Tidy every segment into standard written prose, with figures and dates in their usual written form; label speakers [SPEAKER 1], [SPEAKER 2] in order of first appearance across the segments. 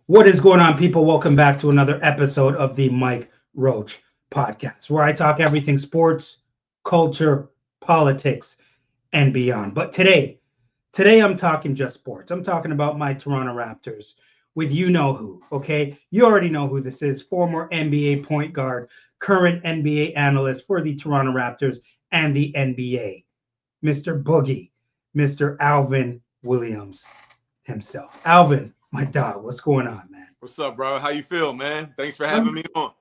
[SPEAKER 1] What is going on, people? Welcome back to another episode of the Mike Roach Podcast, where I talk everything sports, culture, politics, and beyond. But today I'm talking just sports. I'm talking about my Toronto Raptors with you know who, okay? You already know who this is. Former NBA point guard, current NBA analyst for the Toronto Raptors and the NBA, Mr. Boogie, Mr. Alvin Williams himself. Alvin, my dog, what's going on, man?
[SPEAKER 2] What's up, bro? How you feel, man? Thanks for
[SPEAKER 1] Um,
[SPEAKER 2] having me on.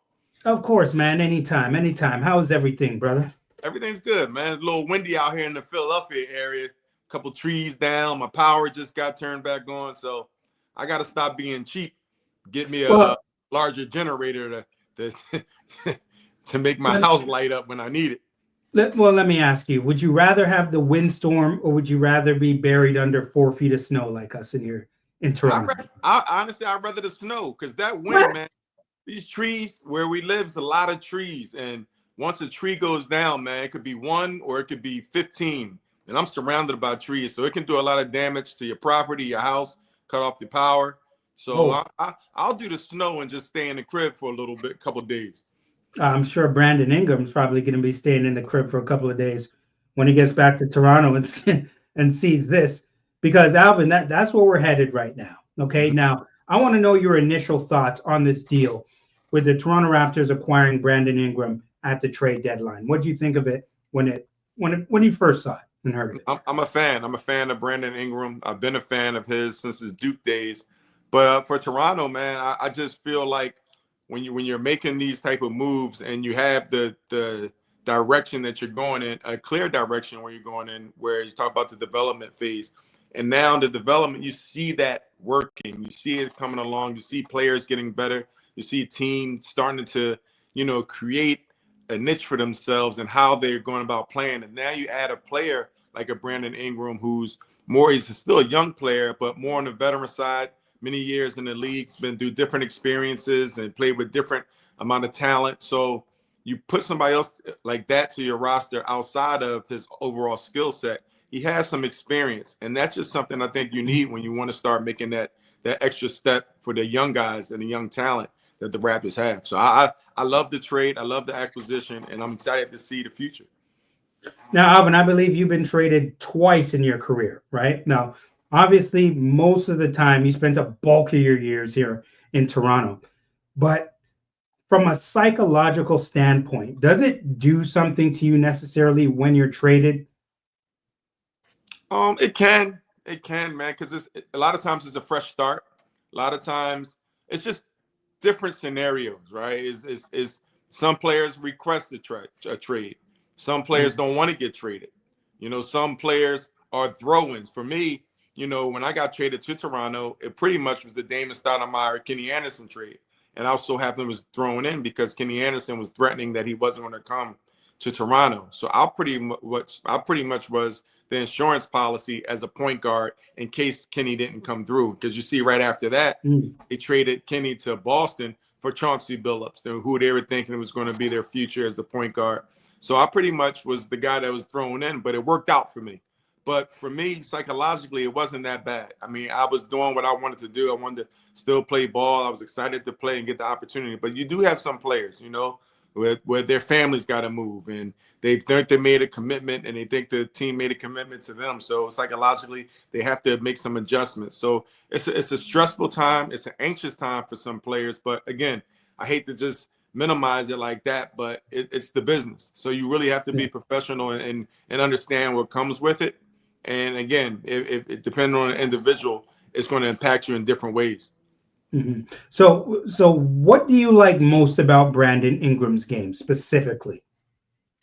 [SPEAKER 1] of course, man. Anytime. How's everything, brother?
[SPEAKER 2] Everything's good, man. It's a little windy out here in the Philadelphia area. A couple trees down. My power just got turned back on, so I got to stop being cheap. Get me a
[SPEAKER 1] Well,
[SPEAKER 2] larger generator to to make my
[SPEAKER 1] let,
[SPEAKER 2] house light up when I need it.
[SPEAKER 1] let me ask you: would you rather have the windstorm, or would you rather be buried under 4 feet of snow like us in here in Toronto?
[SPEAKER 2] Honestly, I'd rather the snow because that wind,
[SPEAKER 1] What?
[SPEAKER 2] man. These trees where we live is a lot of trees, and once a tree goes down, man, it could be one or it could be 15. And I'm surrounded by trees, so it can do a lot of damage to your property, your house, cut off the power. So
[SPEAKER 1] Oh,
[SPEAKER 2] I'll do the snow and just stay in the crib for a little bit, couple of days.
[SPEAKER 1] I'm sure Brandon Ingram's probably going to be staying in the crib for a couple of days when he gets back to Toronto and sees this. Because Alvin, that's where we're headed right now. Okay,
[SPEAKER 2] Mhm.
[SPEAKER 1] now I want to know your initial thoughts on this deal with the Toronto Raptors acquiring Brandon Ingram at the trade deadline. What do you think of it when you first saw it and heard it?
[SPEAKER 2] I'm a fan. I'm a fan of Brandon Ingram. I've been a fan of his since his Duke days. But for Toronto, man, I just feel like when you're making these type of moves and you have the direction that you're going in, a clear direction where you're going in, where you talk about the development phase, and now the development, you see that working, you see it coming along, you see players getting better, you see teams starting to create a niche for themselves and how they're going about playing. And now you add a player like a Brandon Ingram, he's still a young player, but more on the veteran side, many years in the league, been through different experiences and played with different amount of talent. So you put somebody else like that to your roster outside of his overall skill set. He has some experience, and that's just something I think you need when you want to start making that extra step for the young guys and the young talent that the Raptors have. So I love the trade, I love the acquisition, and I'm excited to see the future.
[SPEAKER 1] Now, Alvin, I believe you've been traded twice in your career, right? Now, obviously, most of the time you spent a bulk of your years here in Toronto, but from a psychological standpoint, does it do something to you necessarily when you're traded?
[SPEAKER 2] It can, man, because it's a lot of times it's a fresh start. A lot of times it's just different scenarios, right? Is some players request a trade. Some players
[SPEAKER 1] Mm.
[SPEAKER 2] don't want to get traded. Some players are throw-ins. For me, when I got traded to Toronto, it pretty much was the Damon Stoudemire, Kenny Anderson trade. And I so happened was thrown in because Kenny Anderson was threatening that he wasn't going to come to Toronto. So I pretty much was the insurance policy as a point guard in case Kenny didn't come through. Because you see, right after that,
[SPEAKER 1] Mm.
[SPEAKER 2] they traded Kenny to Boston for Chauncey Billups, who they were thinking was going to be their future as the point guard. So I pretty much was the guy that was thrown in, but it worked out for me. But for me, psychologically, it wasn't that bad. I mean, I was doing what I wanted to do. I wanted to still play ball. I was excited to play and get the opportunity. But you do have some players, where their families got to move and they think they made a commitment and they think the team made a commitment to them. So psychologically, they have to make some adjustments. So it's a stressful time. It's an anxious time for some players. But again, I hate to just minimize it like that, but it's the business. So you really have to
[SPEAKER 1] Yeah.
[SPEAKER 2] be professional and understand what comes with it. And again, if it depending on the individual, it's going to impact you in different ways.
[SPEAKER 1] Mhm. So what do you like most about Brandon Ingram's game specifically?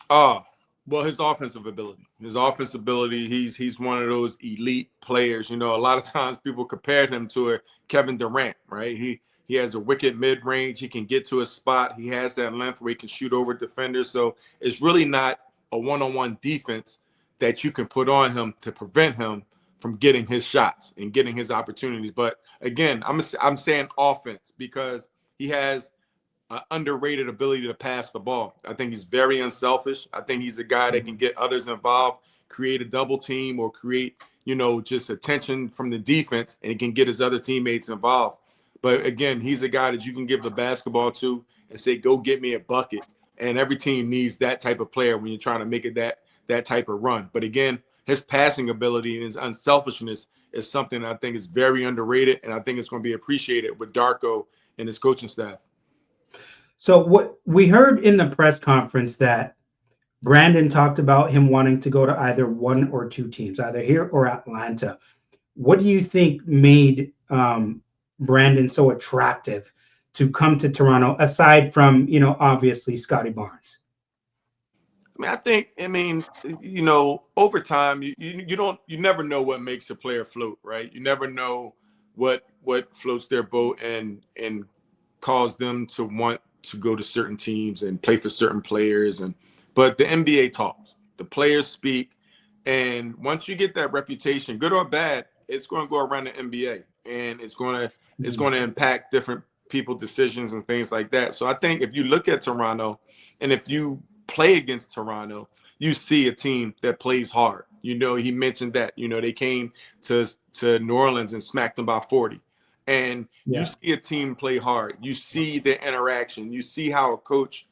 [SPEAKER 2] Oh, well, his offensive ability. He's one of those elite players. A lot of times people compared him to a Kevin Durant, right? He has a wicked mid-range. He can get to a spot. He has that length where he can shoot over defenders. So it's really not a one-on-one defense that you can put on him to prevent him from getting his shots and getting his opportunities. But again, I'm saying offense because he has underrated ability to pass the ball. I think he's very unselfish. I think he's a guy that can get others involved, create a double team or create, just attention from the defense, and he can get his other teammates involved. But again, he's a guy that you can give the basketball to and say, go get me a bucket. And every team needs that type of player when you're trying to make it that type of run. But again, his passing ability and his unselfishness is something I think is very underrated, and I think it's going to be appreciated with Darko and his coaching staff.
[SPEAKER 1] So what we heard in the press conference that Brandon talked about him wanting to go to either one or two teams, either here or Atlanta. What do you think made Brandon so attractive to come to Toronto, aside from, obviously Scotty Barnes?
[SPEAKER 2] I mean, over time, you never know what makes a player float, right? You never know what floats their boat and cause them to want to go to certain teams and play for certain players. But the NBA talks, the players speak, and once you get that reputation, good or bad, it's going to go around the NBA, and it's going to impact different people's decisions and things like that. So I think if you look at Toronto, and if you play against Toronto, you see a team that plays hard. He mentioned that, they came to New Orleans and smacked them by 40. And you see a team play hard. You see their interaction. You see how a coach,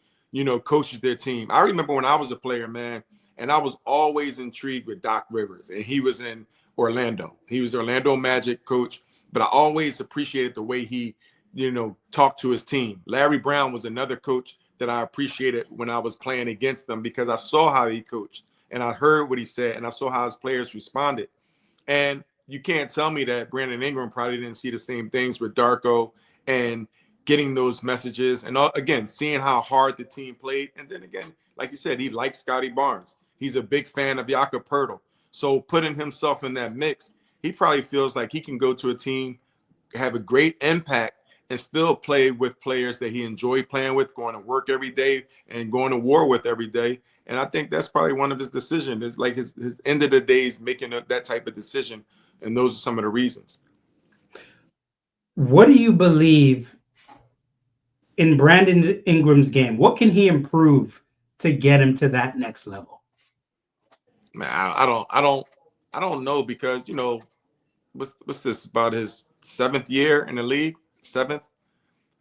[SPEAKER 2] coaches their team. I remember when I was a player, man, and I was always intrigued with Doc Rivers, and he was in Orlando. He was the Orlando Magic coach, but I always appreciated the way he, talked to his team. Larry Brown was another coach that I appreciated when I was playing against them, because I saw how he coached and I heard what he said and I saw how his players responded. And you can't tell me that Brandon Ingram probably didn't see the same things with Darko and getting those messages. And again, seeing how hard the team played. And then again, like you said, he likes Scotty Barnes. He's a big fan of Jakob Poeltl. So putting himself in that mix, he probably feels like he can go to a team, have a great impact, and still play with players that he enjoyed playing with, going to work every day and going to war with every day. And I think that's probably one of his decisions. It's like his end of the days making that type of decision. And those are some of the reasons.
[SPEAKER 1] What do you believe in Brandon Ingram's game? What can he improve to get him to that next level?
[SPEAKER 2] Man, I don't know, because what's this, about his 7th year in the league? 7th?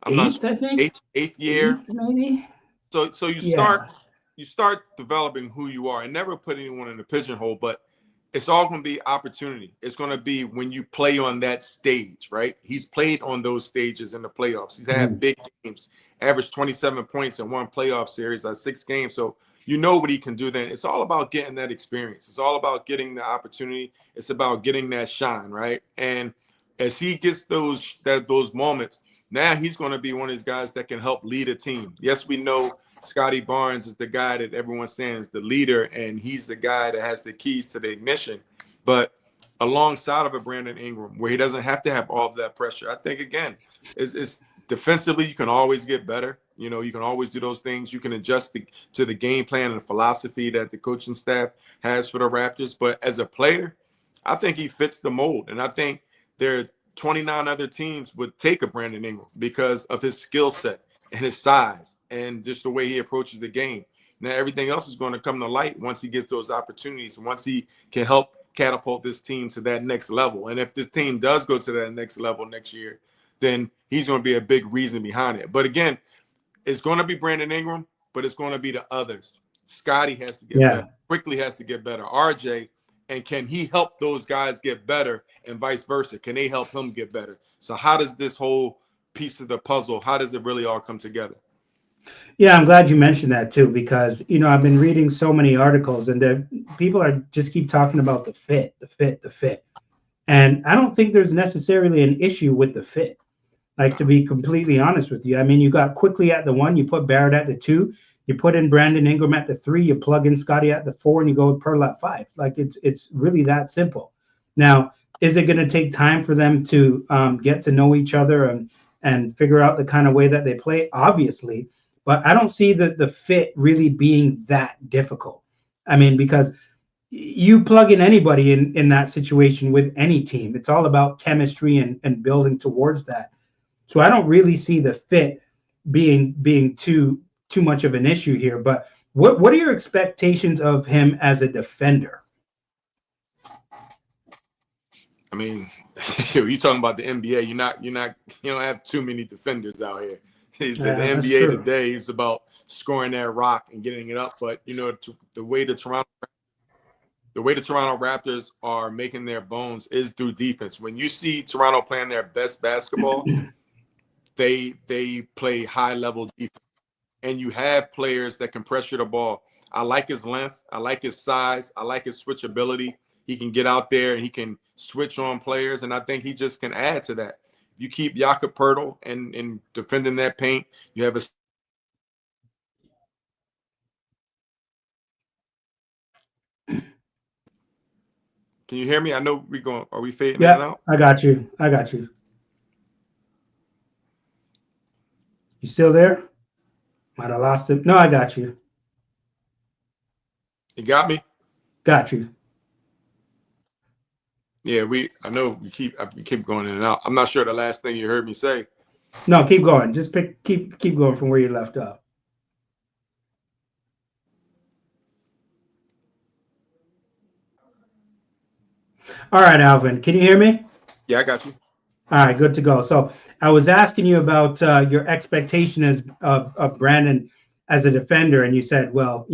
[SPEAKER 2] I'm
[SPEAKER 1] eighth,
[SPEAKER 2] not sure.
[SPEAKER 1] I think.
[SPEAKER 2] Eighth year,
[SPEAKER 1] maybe.
[SPEAKER 2] So you start developing who you are, and never put anyone in a pigeonhole, but it's all going to be opportunity. It's going to be when you play on that stage, right? He's played on those stages in the playoffs. He's had big games, averaged 27 points in one playoff series, 6 games. So what he can do then. It's all about getting that experience. It's all about getting the opportunity. It's about getting that shine, right? And as he gets those moments, now he's going to be one of these guys that can help lead a team. Yes, we know Scotty Barnes is the guy that everyone's saying is the leader, and he's the guy that has the keys to the ignition. But alongside of a Brandon Ingram, where he doesn't have to have all of that pressure, I think, again, it's defensively, you can always get better. You can always do those things. You can adjust to the game plan and the philosophy that the coaching staff has for the Raptors. But as a player, I think he fits the mold. And I think there are 29 other teams would take a Brandon Ingram because of his skill set and his size and just the way he approaches the game. Now, everything else is going to come to light once he gets those opportunities, once he can help catapult this team to that next level. And if this team does go to that next level next year, then he's going to be a big reason behind it. But again, it's going to be Brandon Ingram, but it's going to be the others. Scotty has to get better. Quickly has to get better. RJ, and can he help those guys get better, and vice versa? Can they help him get better? So how does this whole piece of the puzzle, how does it really all come together?
[SPEAKER 1] Yeah, I'm glad you mentioned that too, because I've been reading so many articles, and people are just keep talking about the fit. And I don't think there's necessarily an issue with the fit. Like, to be completely honest with you, I mean, you got Quickly at the 1, you put Barrett at the 2, you put in Brandon Ingram at the 3, you plug in Scotty at the 4, and you go with Poeltl at 5. Like, it's really that simple. Now, is it going to take time for them to get to know each other and figure out the kind of way that they play? Obviously, but I don't see the fit really being that difficult. I mean, because you plug in anybody in that situation with any team. It's all about chemistry and building towards that. So I don't really see the fit being too much of an issue here. But what are your expectations of him as a defender?
[SPEAKER 2] I mean, you talking about the NBA. You don't have too many defenders out here. The
[SPEAKER 1] That's
[SPEAKER 2] NBA
[SPEAKER 1] true.
[SPEAKER 2] today is about scoring that rock and getting it up. But the way the Toronto Raptors are making their bones is through defense. When you see Toronto playing their best basketball, they play high level defense, and you have players that can pressure the ball. I like his length. I like his size. I like his switchability. He can get out there and he can switch on players, and I think he just can add to that. If you keep Jakob Poeltl and defending that paint, you have a. Can you hear me? I know we going. Are we fading in and
[SPEAKER 1] Yep,
[SPEAKER 2] out?
[SPEAKER 1] I got you. I got you. You still there? Might have lost him. No, I got you.
[SPEAKER 2] You got me?
[SPEAKER 1] Got you.
[SPEAKER 2] Yeah, I know we keep going in and out. I'm not sure the last thing you heard me say.
[SPEAKER 1] No, keep going. Just keep going from where you left off. All right, Alvin, can you hear me?
[SPEAKER 2] Yeah, I got you.
[SPEAKER 1] All right, good to go. So I was asking you about your expectation as of Brandon as a defender, and you said, well,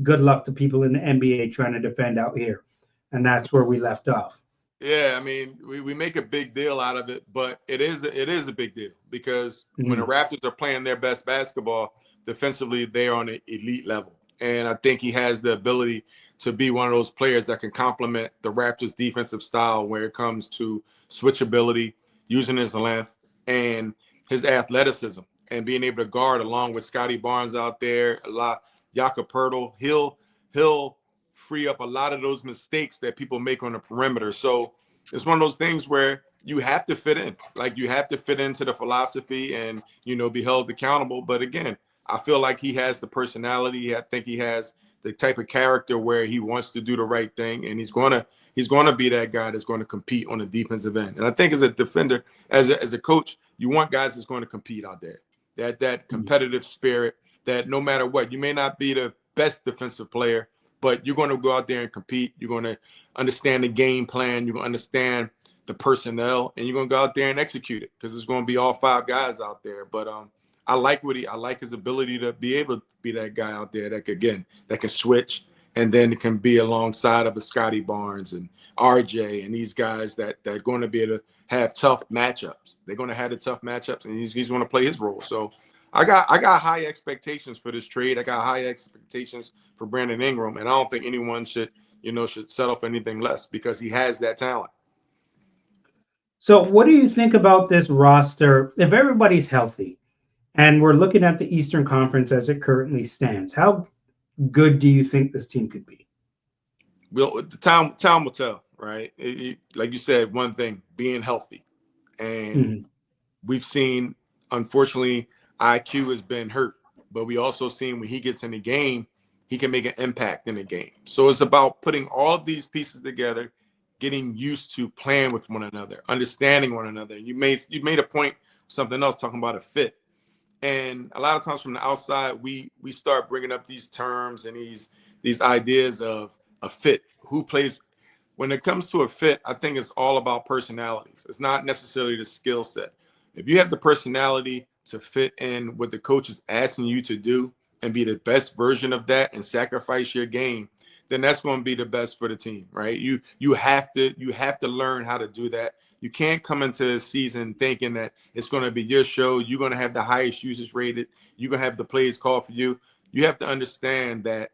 [SPEAKER 1] good luck to people in the NBA trying to defend out here, and that's where we left off.
[SPEAKER 2] Yeah, I mean, we make a big deal out of it, but it is a big deal because when the Raptors are playing their best basketball defensively, they are on an elite level. And I think he has the ability to be one of those players that can complement the Raptors' defensive style when it comes to switchability, using his length, and his athleticism, and being able to guard along with Scotty Barnes out there, Jakob Poeltl. He'll free up a lot of those mistakes that people make on the perimeter. So it's one of those things where you have to fit in. Like, you have to fit into the philosophy and, be held accountable. But again, I feel like he has the personality. I think he has the type of character where he wants to do the right thing, and he's going to be that guy that's going to compete on the defensive end. And I think as a defender, as a coach, you want guys that's going to compete out there. That competitive spirit, that no matter what, you may not be the best defensive player, but you're going to go out there and compete. You're going to understand the game plan. You're going to understand the personnel, and you're going to go out there and execute it, because it's going to be all five guys out there. But I like his ability to be able to be that guy out there that can switch, and then can be alongside of a Scotty Barnes and RJ and these guys that are going to be able to have tough matchups. They're going to have the tough matchups, and he's going to play his role. So I got high expectations for this trade. I got high expectations for Brandon Ingram, and I don't think anyone should settle for anything less, because he has that talent.
[SPEAKER 1] So what do you think about this roster if everybody's healthy? And we're looking at the Eastern Conference as it currently stands. How good do you think this team could be?
[SPEAKER 2] Well, the time will tell, right? Like you said, one thing, being healthy. And we've seen, unfortunately, IQ has been hurt. But we also seen when he gets in the game, he can make an impact in the game. So it's about putting all of these pieces together, getting used to playing with one another, understanding one another. You made a point, something else, talking about a fit. And a lot of times from the outside, we start bringing up these terms and these ideas of a fit. Who plays? When it comes to a fit, I think it's all about personalities. It's not necessarily the skill set. If you have the personality to fit in what the coach is asking you to do and be the best version of that and sacrifice your game, then that's going to be the best for the team, right? You have to learn how to do that. You can't come into a season thinking that it's going to be your show. You're going to have the highest usage rated. You're going to have the plays called for you. You have to understand that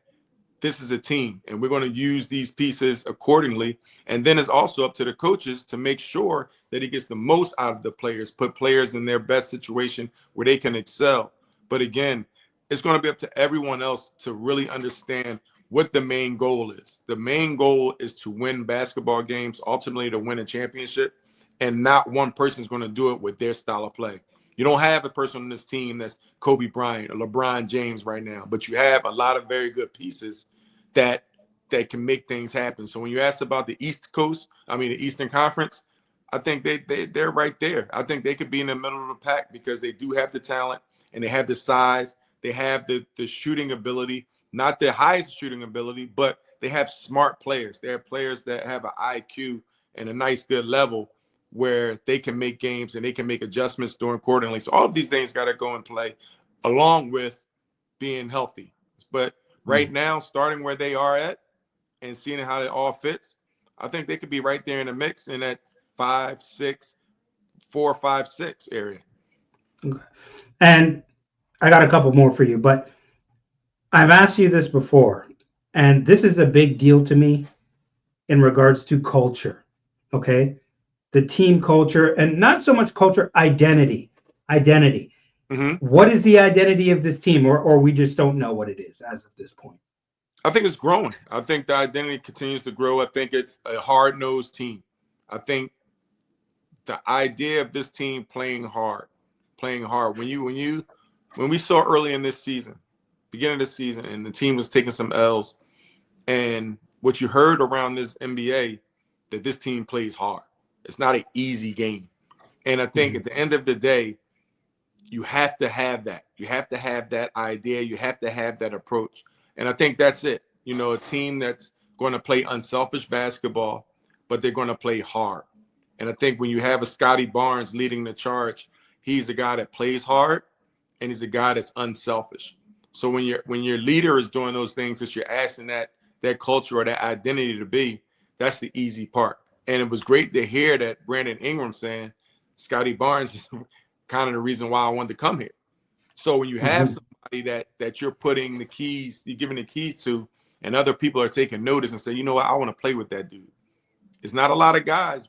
[SPEAKER 2] this is a team, and we're going to use these pieces accordingly. And then it's also up to the coaches to make sure that he gets the most out of the players, put players in their best situation where they can excel. But again, it's going to be up to everyone else to really understand what the main goal is. The main goal is to win basketball games, ultimately to win a championship, and not one person is going to do it with their style of play. You don't have a person on this team that's Kobe Bryant or LeBron James right now, but you have a lot of very good pieces that can make things happen. So when you ask about the the Eastern Conference, I think they're right there. I think they could be in the middle of the pack because they do have the talent and they have the size. They have the shooting ability, not the highest shooting ability, but they have smart players. They have players that have an IQ and a nice good level where they can make games and they can make adjustments during accordingly. So all of these things got to go in play along with being healthy. But right now, starting where they are at and seeing how it all fits, I think they could be right there in the mix in that 5, 6, 4, 5, 6 area.
[SPEAKER 1] Okay. And I got a couple more for you, but I've asked you this before, and this is a big deal to me in regards to culture. Okay. The team culture, and not so much culture, identity. Identity.
[SPEAKER 2] Mm-hmm.
[SPEAKER 1] What is the identity of this team, or we just don't know what it is as of this point?
[SPEAKER 2] I think it's growing. I think the identity continues to grow. I think it's a hard-nosed team. I think the idea of this team playing hard. When we saw early in this season, beginning of this season, and the team was taking some L's, and what you heard around this NBA, that this team plays hard. It's not an easy game. And I think at the end of the day, you have to have that. You have to have that idea. You have to have that approach. And I think that's it. You know, a team that's going to play unselfish basketball, but they're going to play hard. And I think when you have a Scotty Barnes leading the charge, he's a guy that plays hard, and he's a guy that's unselfish. So when your leader is doing those things that you're asking that culture or that identity to be, that's the easy part. And it was great to hear that Brandon Ingram saying Scotty Barnes is kind of the reason why I wanted to come here. So when you have somebody that you're putting the keys, you're giving the keys to, and other people are taking notice and say, you know what, I want to play with that dude. It's not a lot of guys.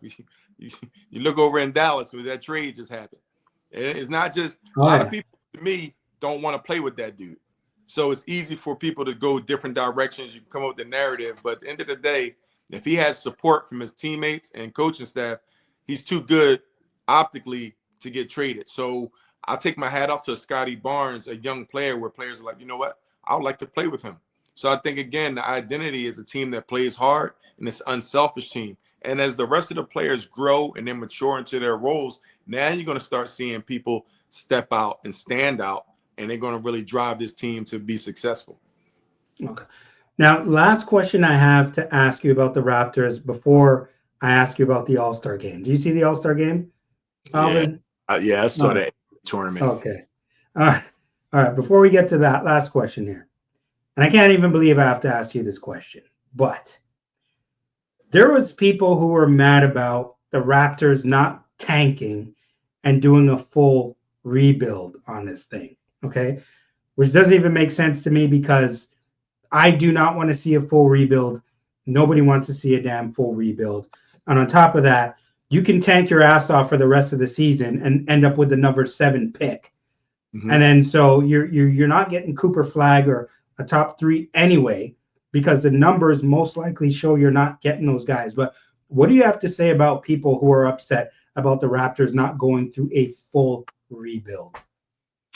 [SPEAKER 2] You look over in Dallas where that trade just happened. It's not just a lot of people, to me, don't want to play with that dude. So it's easy for people to go different directions. You can come up with the narrative, but at the end of the day, if he has support from his teammates and coaching staff, he's too good optically to get traded. So I'll take my hat off to Scotty Barnes, a young player where players are like, you know what, I would like to play with him. So I think, again, the identity is a team that plays hard, and it's an unselfish team. And as the rest of the players grow and then mature into their roles, now you're going to start seeing people step out and stand out, and they're going to really drive this team to be successful.
[SPEAKER 1] Okay. Now, last question I have to ask you about the Raptors before I ask you about the All-Star game. Do you see the All-Star game, Alvin?
[SPEAKER 2] Yeah, I saw that tournament.
[SPEAKER 1] Okay. All right. Before we get to that, last question here. And I can't even believe I have to ask you this question, but there was people who were mad about the Raptors not tanking and doing a full rebuild on this thing, okay? Which doesn't even make sense to me because I do not want to see a full rebuild. Nobody wants to see a damn full rebuild. And on top of that, you can tank your ass off for the rest of the season and end up with the number 7 pick. And then so you're not getting Cooper Flag or a top 3 anyway, because the numbers most likely show you're not getting those guys. But what do you have to say about people who are upset about the Raptors not going through a full rebuild?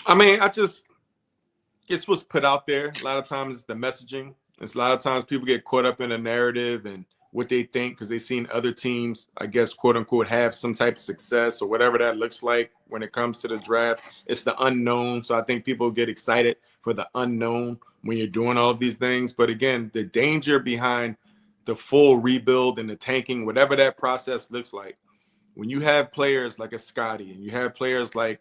[SPEAKER 2] I mean, it's what's put out there. A lot of times it's the messaging. It's a lot of times people get caught up in a narrative and what they think because they've seen other teams, I guess, quote unquote, have some type of success or whatever that looks like when it comes to the draft. It's the unknown. So I think people get excited for the unknown when you're doing all of these things. But again, the danger behind the full rebuild and the tanking, whatever that process looks like, when you have players like a Scotty and you have players like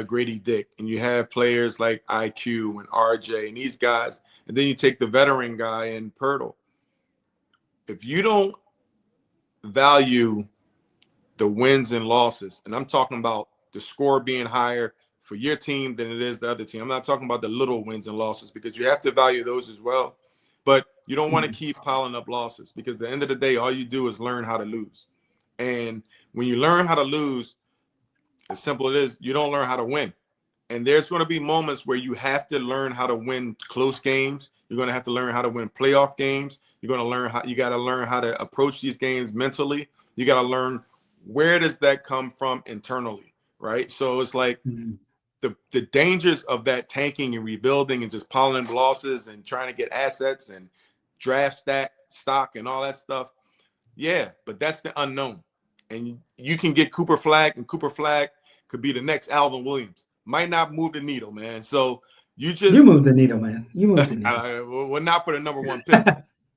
[SPEAKER 2] Grady Dick and you have players like IQ and RJ and these guys, and then you take the veteran guy and Pirtle. If you don't value the wins and losses, and I'm talking about the score being higher for your team than it is the other team. I'm not talking about the little wins and losses because you have to value those as well. But you don't want to keep piling up losses because at the end of the day, all you do is learn how to lose. And when you learn how to lose, as simple as it is, you don't learn how to win. And there's going to be moments where you have to learn how to win close games. You're going to have to learn how to win playoff games. You got to learn how to approach these games mentally. You got to learn where does that come from internally, right? So it's like the dangers of that tanking and rebuilding and just piling losses and trying to get assets and draft stock and all that stuff. Yeah, but that's the unknown. And you can get Cooper Flag, and Cooper Flag could be the next Alvin Williams. Might not move the needle, man. So you move the needle, man. You move the needle. Well, not for the number 1 pick,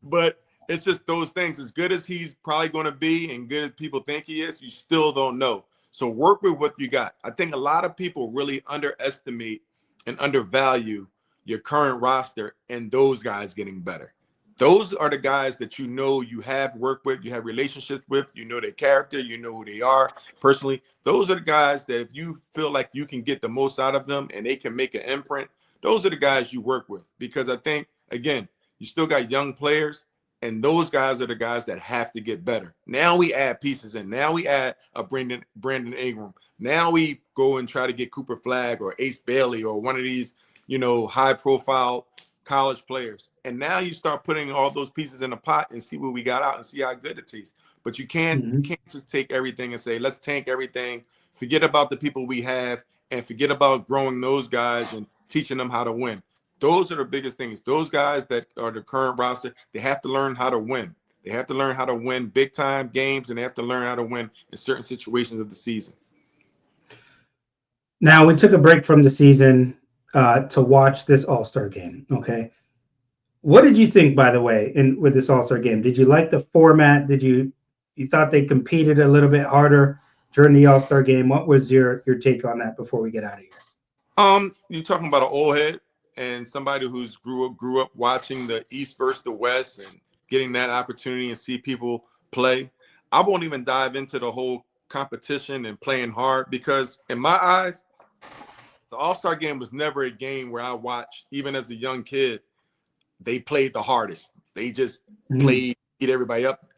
[SPEAKER 2] but it's just those things. As good as he's probably going to be and good as people think he is, you still don't know. So work with what you got. I think a lot of people really underestimate and undervalue your current roster and those guys getting better. Those are the guys that you have worked with, you have relationships with, you know their character, you know who they are personally. Those are the guys that if you feel like you can get the most out of them and they can make an imprint, those are the guys you work with. Because I think, again, you still got young players, and those guys are the guys that have to get better. Now we add pieces in. Now we add a Brandon Ingram. Now we go and try to get Cooper Flagg or Ace Bailey or one of these, high-profile college players. And now you start putting all those pieces in a pot and see what we got out and see how good it tastes. But you can't just take everything and say, let's tank everything, forget about the people we have, and forget about growing those guys and teaching them how to win. Those are the biggest things. Those guys that are the current roster, they have to learn how to win. They have to learn how to win big-time games, and they have to learn how to win in certain situations of the season.
[SPEAKER 1] Now, we took a break from the season to watch this All-Star game, okay? What did you think, by the way, with this All-Star game? Did you like the format? You thought they competed a little bit harder during the All-Star game? What was your take on that before we get out of here?
[SPEAKER 2] You're talking about an old head and somebody who's grew up watching the East versus the West and getting that opportunity and see people play. I won't even dive into the whole competition and playing hard because in my eyes, the All-Star game was never a game where I watched, even as a young kid, they played the hardest. They just played, beat everybody up.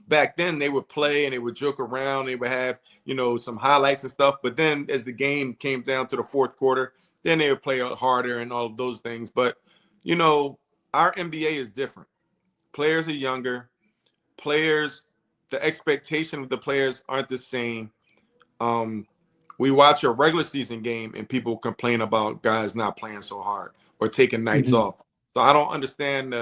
[SPEAKER 2] Back then they would play and they would joke around. They would have, some highlights and stuff. But then as the game came down to the fourth quarter, then they would play harder and all of those things. But, our NBA is different. Players are younger. The expectation of the players aren't the same. We watch a regular season game and people complain about guys not playing so hard or taking nights off. So I don't understand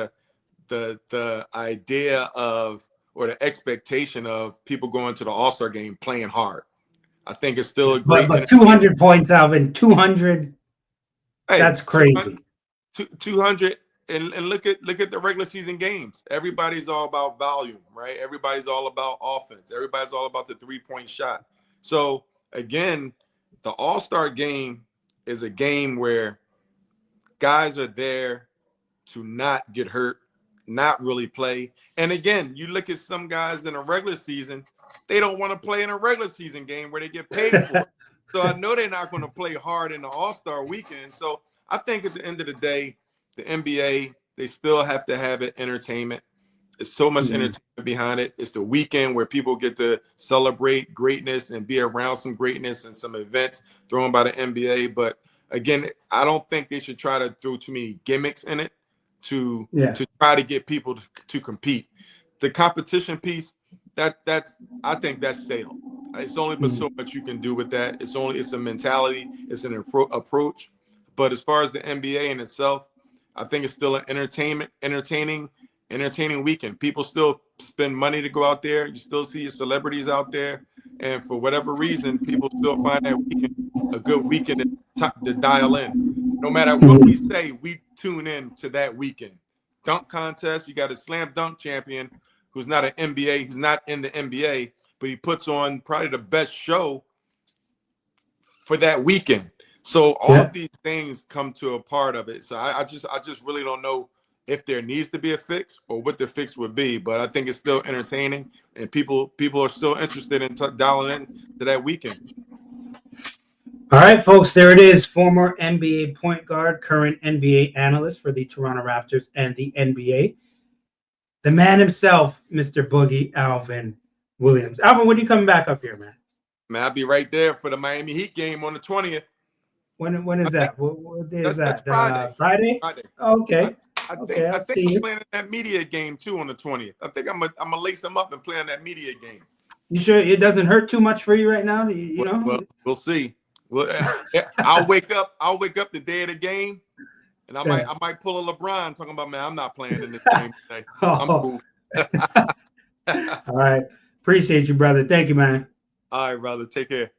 [SPEAKER 2] the idea of or the expectation of people going to the All-Star game playing hard. I think it's still a great.
[SPEAKER 1] But 200 points, Alvin. 200. Hey, that's crazy.
[SPEAKER 2] 200. And look at the regular season games. Everybody's all about volume, right? Everybody's all about offense. Everybody's all about the three-point shot. So again, the All-Star game is a game where guys are there to not get hurt, not really play. And again, you look at some guys in a regular season, they don't want to play in a regular season game where they get paid for it. So I know they're not going to play hard in the All-Star weekend. So I think at the end of the day, the NBA, they still have to have it entertainment. There's so much entertainment behind it. It's the weekend where people get to celebrate greatness and be around some greatness and some events thrown by the NBA. But again, I don't think they should try to throw too many gimmicks in it to try to get people to compete. The competition piece, I think that's sale. It's only but so much you can do with that. It's a mentality. It's an approach. But as far as the NBA in itself, I think it's still an entertaining weekend. People still spend money to go out there. You still see your celebrities out there. And for whatever reason, people still find that weekend a good weekend to dial in. No matter what we say, we tune in to that weekend. Dunk contest, you got a slam dunk champion who's not an NBA, who's not in the NBA, but he puts on probably the best show for that weekend. So all of these things come to a part of it. So I just really don't know if there needs to be a fix or what the fix would be. But I think it's still entertaining, and people are still interested in dialing in to that weekend.
[SPEAKER 1] All right, folks, there it is. Former NBA point guard, current NBA analyst for the Toronto Raptors and the NBA. The man himself, Mr. Boogie, Alvin Williams. Alvin, when are you coming back up here, man?
[SPEAKER 2] Man, I'll be right there for the Miami Heat game on the 20th.
[SPEAKER 1] When is that? What day is that?
[SPEAKER 2] That's
[SPEAKER 1] Friday?
[SPEAKER 2] Oh,
[SPEAKER 1] okay.
[SPEAKER 2] I think I'm playing that media game too on the 20th. I think I'm gonna lace them up and play in that media game.
[SPEAKER 1] You sure it doesn't hurt too much for you right now? You know?
[SPEAKER 2] Well, we'll see. Well, I'll wake up the day of the game, and I might pull a LeBron talking about, man, I'm not playing in this game today. I'm cool.
[SPEAKER 1] All right. Appreciate you, brother. Thank you, man.
[SPEAKER 2] All right, brother. Take care.